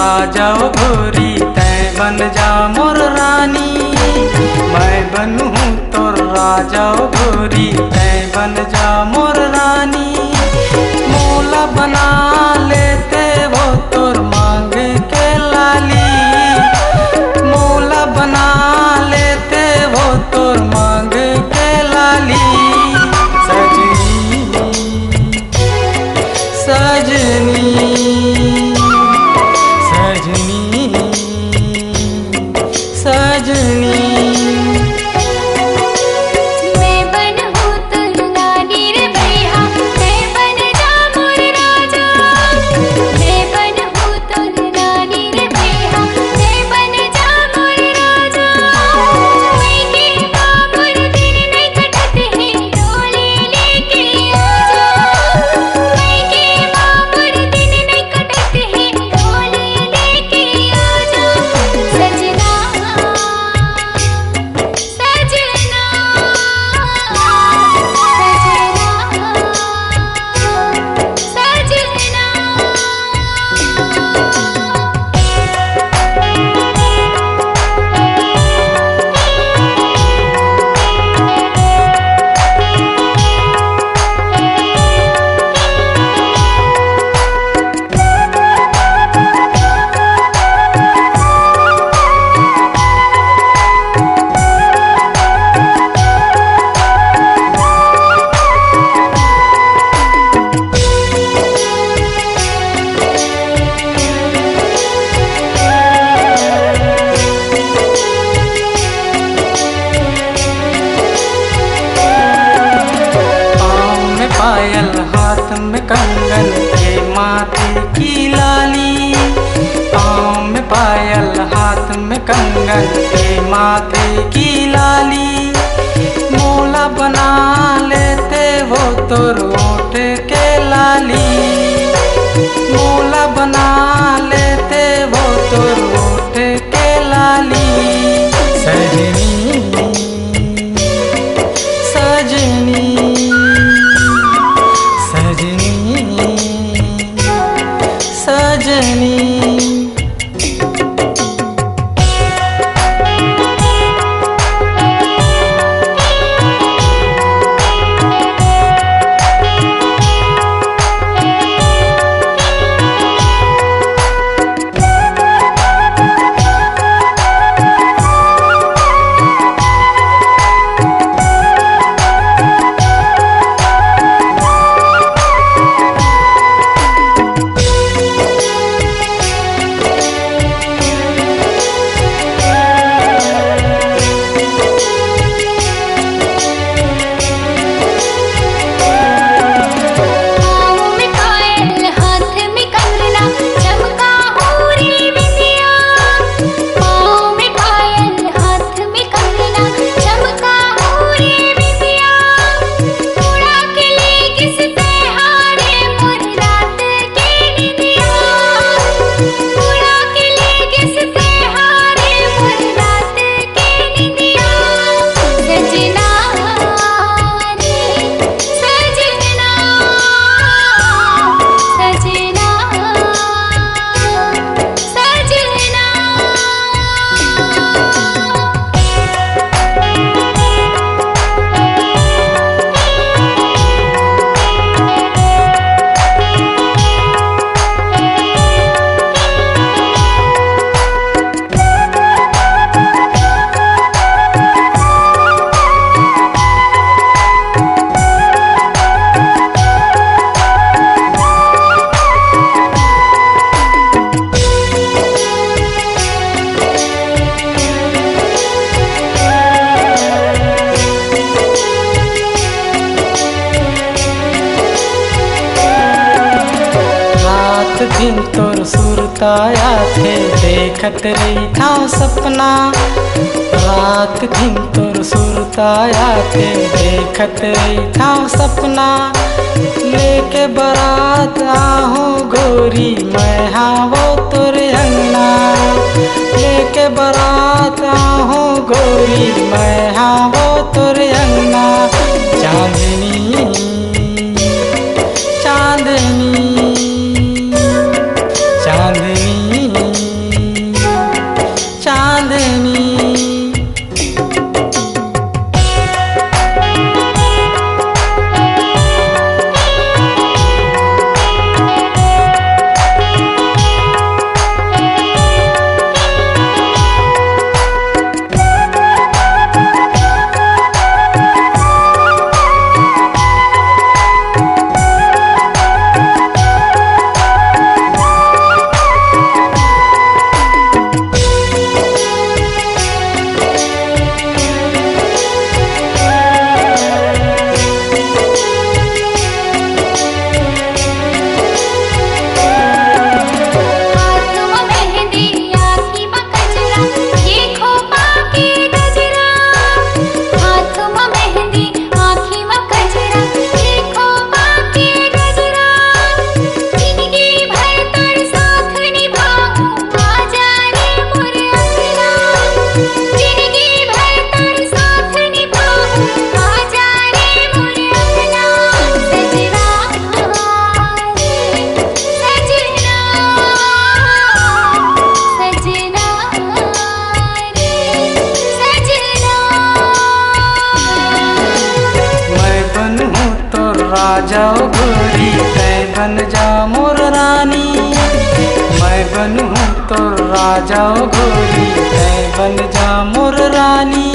राजा गोरी तै बन जा मोर रानी। मैं बनूँ तोर राजा गोरी तै बन जा मोर रानी। मोला बना लेते वो तोर मांग के लाली। मोला बना लेते वो तोर मांग के लाली। सजनी सजनी सजनी सजनी। पायल हाथ में कंगन के माथे की लाली। पाँव में पायल हाथ में कंगन के माथे की लाली। मोला बना लेते वो तोर ओठ के लाली। मोला बना लेते वो तोर ओठ के लाली। सजनी सजनी सजनी। दिन तोर सुरताया थे देखत रही था सपना। रात दिन तोर सुरताया थे देखत रही था सपना। लेके बारात आहूँ गोरी मैं हाँ वो तोर अंगना। लेके बारात आहूँ गोरी मैं हाँ वो तोर अंगना। चांदनी चांदनी चांदनी आ जाओ गोरी तै बन जा मोर रानी।